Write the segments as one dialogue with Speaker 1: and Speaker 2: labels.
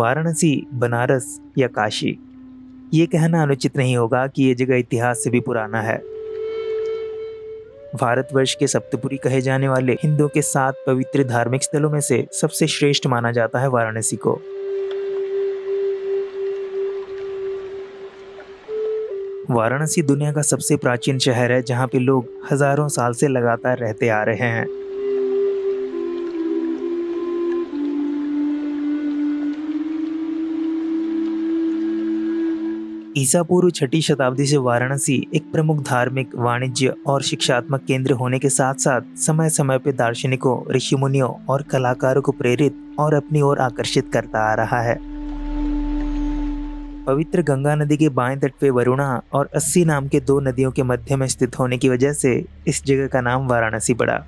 Speaker 1: वाराणसी, बनारस या काशी, ये कहना अनुचित नहीं होगा कि ये जगह इतिहास से भी पुराना है। भारतवर्ष के सप्तपुरी कहे जाने वाले हिंदुओं के 7 पवित्र धार्मिक स्थलों में से सबसे श्रेष्ठ माना जाता है वाराणसी को। वाराणसी दुनिया का सबसे प्राचीन शहर है, जहाँ पे लोग हजारों साल से लगातार रहते आ रहे हैं। ईसा पूर्व 6ठी शताब्दी से वाराणसी एक प्रमुख धार्मिक, वाणिज्य और शिक्षात्मक केंद्र होने के साथ साथ समय समय पर दार्शनिकों, ऋषि मुनियों और कलाकारों को प्रेरित और अपनी ओर आकर्षित करता आ रहा है। पवित्र गंगा नदी के बाएं तट पे वरुणा और अस्सी नाम के 2 नदियों के मध्य में स्थित होने की वजह से इस जगह का नाम वाराणसी पड़ा।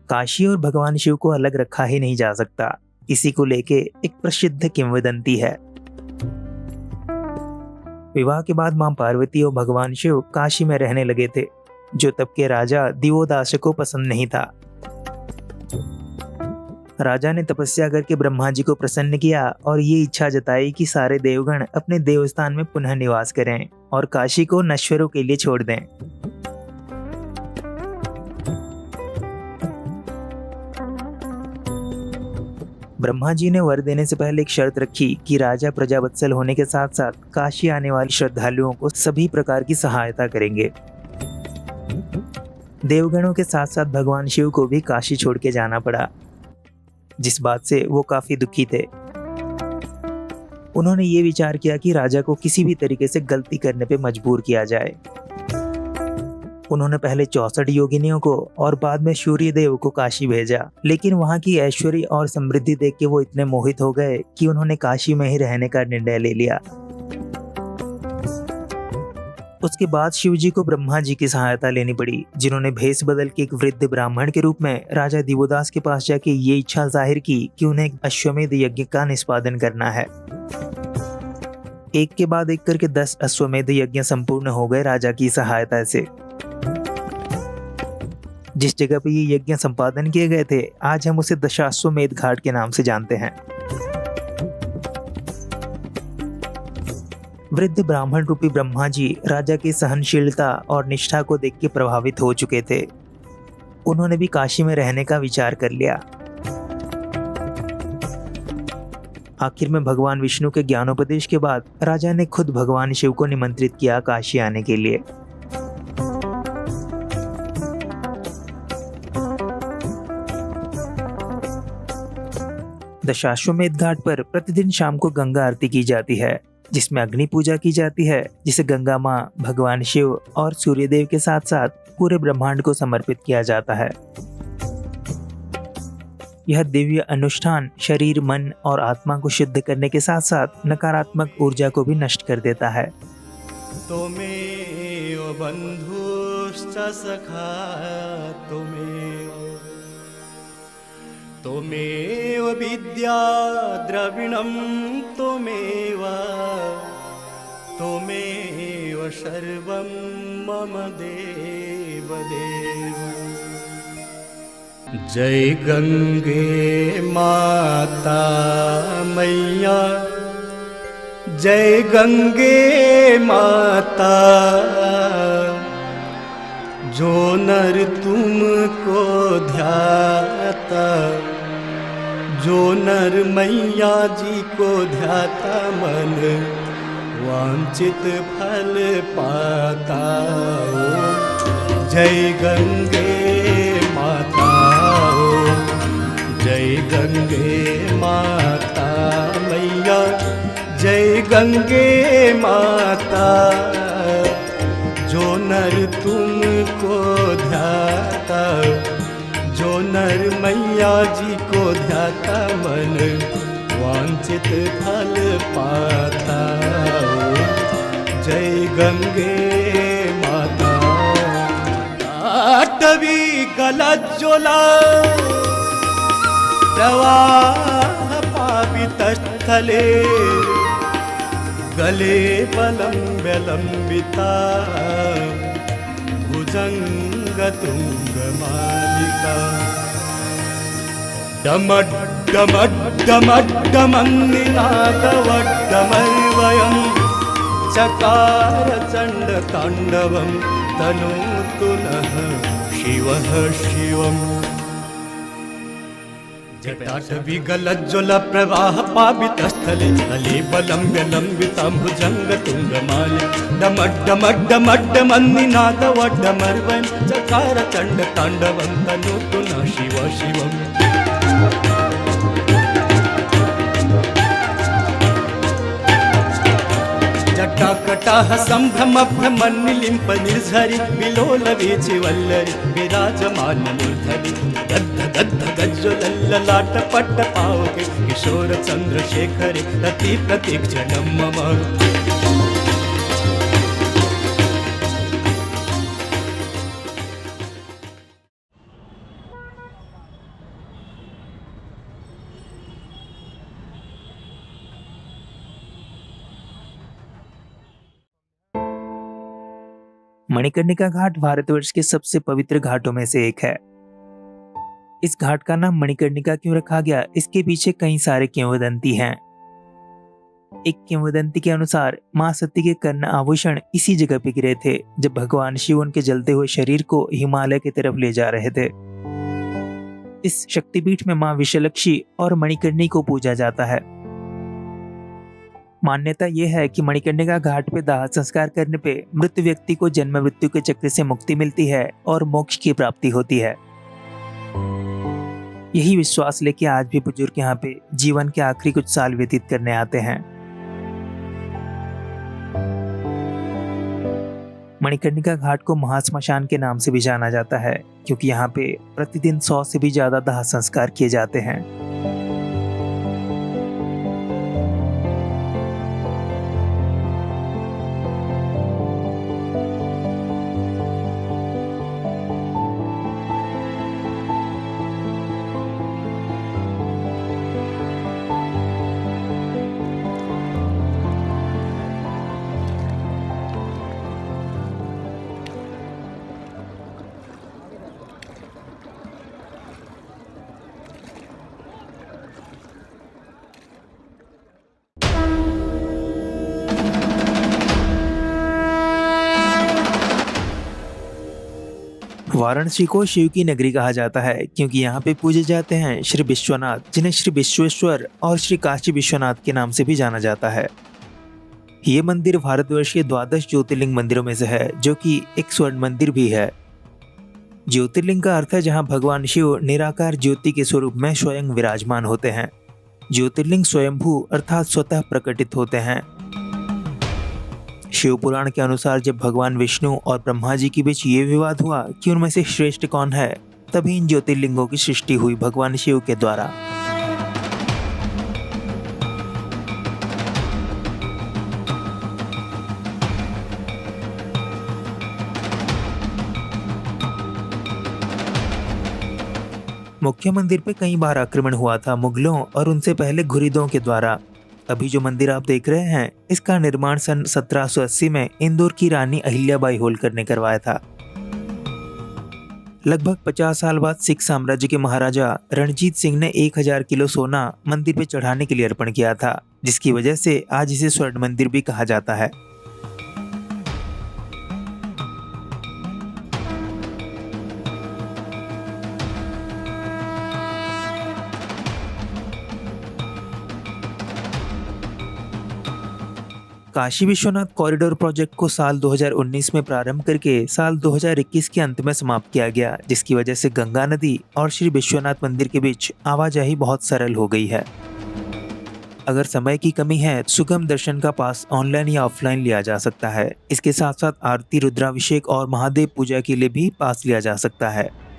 Speaker 1: काशी और भगवान शिव को अलग रखा ही नहीं जा सकता। इसी को लेके एक प्रसिद्ध किंवदंती है। विवाह के बाद मां पार्वती और भगवान शिव काशी में रहने लगे थे, जो तब के राजा दिवोदास को पसंद नहीं था। राजा ने तपस्या करके ब्रह्मा जी को प्रसन्न किया और ये इच्छा जताई कि सारे देवगण अपने देवस्थान में पुनः निवास करें और काशी को नश्वरों के लिए छोड़ दें। ब्रह्मा जी ने वर देने से पहले एक शर्त रखी कि राजा प्रजावत्सल होने के साथ साथ काशी आने वाले श्रद्धालुओं को सभी प्रकार की सहायता करेंगे। देवगणों के साथ साथ भगवान शिव को भी काशी छोड़ के जाना पड़ा, जिस बात से वो काफी दुखी थे। उन्होंने ये विचार किया कि राजा को किसी भी तरीके से गलती करने पे मजबूर किया जाए। उन्होंने पहले 64 योगिनियों को और बाद में सूर्य देव को काशी भेजा, लेकिन वहां की ऐश्वर्य और समृद्धि देख के वो इतने मोहित हो गए कि उन्होंने काशी में ही रहने का निर्णय ले लिया। उसके बाद शिव जी को ब्रह्मा जी की सहायता लेनी पड़ी, जिन्होंने भेष बदल के एक वृद्ध ब्राह्मण के रूप में राजा दिवोदास के पास जाके ये इच्छा जाहिर की कि उन्हें अश्वमेध यज्ञ का निष्पादन करना है। एक के बाद एक करके 10 अश्वमेध यज्ञ संपूर्ण हो गए राजा की सहायता से। जिस जगह पे ये यज्ञ संपादन किए गए थे, आज हम उसे दशाश्वमेध घाट के नाम से जानते हैं। वृद्ध ब्राह्मण रूपी ब्रह्मा जी राजा की सहनशीलता और निष्ठा को देख के प्रभावित हो चुके थे। उन्होंने भी काशी में रहने का विचार कर लिया। आखिर में भगवान विष्णु के ज्ञानोपदेश के बाद राजा ने खुद भगवान शिव को निमंत्रित किया काशी आने के लिए। दशाश्वमेध घाट पर प्रतिदिन शाम को गंगा आरती की जाती है, जिसमें अग्नि पूजा की जाती है, जिसे गंगा माँ, भगवान शिव और सूर्यदेव के साथ साथ पूरे ब्रह्मांड को समर्पित किया जाता है। यह दिव्य अनुष्ठान शरीर, मन और आत्मा को शुद्ध करने के साथ साथ नकारात्मक ऊर्जा को भी नष्ट कर देता है।
Speaker 2: त्वमेव बन्धुश्च सखा त्वमेव विद्या द्रविणं त्वमेव सर्वं मम देव। जय गंगे माता मैया, जय गंगे माता, जो नर तुमको ध्याता, जो नर मैया जी को ध्याता, मन वांछित फल पाता। जय गंगे माता, जय गंगे माता मैया, जय गंगे माता, जो नर तुमको ध्याता, जो नर मैया जी को ध्याता, मन वांछित फल पाता। जय गंगे माता। आटवी गलज्ज्वला प्रवाह पावितस्थ स्थले गले लम्बिता भुजङ्गतुङ्गमालिका डमड्डमड्डमड्डमन्निनादवड्डमर्वयं चकार चण्डताण्डवं तनोतु नः शिवः शिवम् जटाटविगलज्ज्वलप्रवाह पावितस्थले कलेबलम्ब्य लम्बितां भुजङ्गतुङ्गमाले डमड्डमड्डमड्डमन्निनादवड्डमर्वयं चकार चण्डताण्डवं तनोतु नः शिवः शिवम् जटाकटाह सम्भ्रमभ्रमन्निलिम्प निर्झरि विलोलवीचि वल्लरि विराजमानमूर्धनि गद्ध गद्ध गज्ज्वलल्ललाटपट्टपावके किशोर चन्द्रशेखरे रति प्रतीक्षणं मम
Speaker 1: मणिकर्णिका घाट भारतवर्ष के सबसे पवित्र घाटों में से एक है। इस घाट का नाम मणिकर्णिका क्यों रखा गया, इसके पीछे कई सारे किंवदंती हैं। एक किंवदंती के अनुसार मां सती के कर्ण आभूषण इसी जगह पे गिरे थे जब भगवान शिव उनके जलते हुए शरीर को हिमालय की तरफ ले जा रहे थे। इस शक्तिपीठ में मां विशालक्षी और मणिकर्णी को पूजा जाता है। मान्यता यह है कि मणिकर्णिका घाट पे दाह संस्कार करने पे मृत व्यक्ति को जन्म मृत्यु के चक्र से मुक्ति मिलती है और मोक्ष की प्राप्ति होती है। यही विश्वास लेके आज भी बुजुर्ग यहाँ पे जीवन के आखिरी कुछ साल व्यतीत करने आते हैं। मणिकर्णिका घाट को महाश्मशान के नाम से भी जाना जाता है क्योंकि यहाँ पे प्रतिदिन 100 से भी ज्यादा दाह संस्कार किए जाते हैं। वाराणसी को शिव की नगरी कहा जाता है क्योंकि यहाँ पे पूजे जाते हैं श्री विश्वनाथ, जिन्हें श्री विश्वेश्वर और श्री काशी विश्वनाथ के नाम से भी जाना जाता है। ये मंदिर भारतवर्ष के 12 ज्योतिर्लिंग मंदिरों में से है, जो कि एक स्वर्ण मंदिर भी है। ज्योतिर्लिंग का अर्थ है जहाँ भगवान शिव निराकार ज्योति के स्वरूप में स्वयं विराजमान होते हैं। ज्योतिर्लिंग स्वयंभू अर्थात स्वतः प्रकटित होते हैं। शिव पुराण के अनुसार जब भगवान विष्णु और ब्रह्मा जी के बीच ये विवाद हुआ कि उनमें से श्रेष्ठ कौन है, तभी इन ज्योतिर्लिंगों की सृष्टि हुई भगवान शिव के द्वारा। मुख्य मंदिर पे कई बार आक्रमण हुआ था मुगलों और उनसे पहले घुरिदों के द्वारा। अभी जो मंदिर आप देख रहे हैं, इसका निर्माण सन 1780 में इंदौर की रानी अहिल्याबाई होलकर ने करवाया था। लगभग 50 साल बाद सिख साम्राज्य के महाराजा रणजीत सिंह ने 1000 किलो सोना मंदिर पे चढ़ाने के लिए अर्पण किया था, जिसकी वजह से आज इसे स्वर्ण मंदिर भी कहा जाता है। काशी विश्वनाथ कॉरिडोर प्रोजेक्ट को साल 2019 में प्रारंभ करके साल 2021 के अंत में समाप्त किया गया, जिसकी वजह से गंगा नदी और श्री विश्वनाथ मंदिर के बीच आवाजाही बहुत सरल हो गई है। अगर समय की कमी है, सुगम दर्शन का पास ऑनलाइन या ऑफलाइन लिया जा सकता है। इसके साथ साथ आरती, रुद्राभिषेक और महादेव पूजा के लिए भी पास लिया जा सकता है।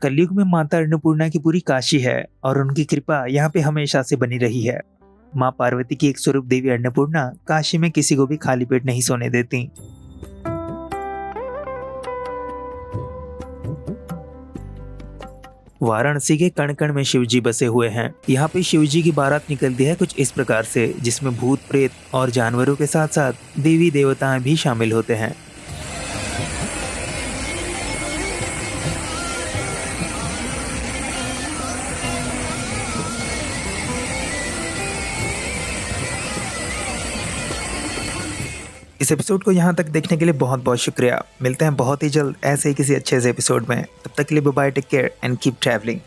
Speaker 1: कलयुग में माता अन्नपूर्णा की पूरी काशी है और उनकी कृपा यहाँ पे हमेशा से बनी रही है। माँ पार्वती की एक स्वरूप देवी अन्नपूर्णा काशी में किसी को भी खाली पेट नहीं सोने देती। वाराणसी के कण कण में शिवजी बसे हुए हैं। यहाँ पे शिवजी की बारात निकलती है कुछ इस प्रकार से, जिसमें भूत प्रेत और जानवरों के साथ साथ देवी देवताएं भी शामिल होते हैं। इस एपिसोड को यहाँ तक देखने के लिए बहुत बहुत शुक्रिया। मिलते हैं बहुत ही जल्द ऐसे ही किसी अच्छे से एपिसोड में। तब तक के लिए bye, take care and keep travelling.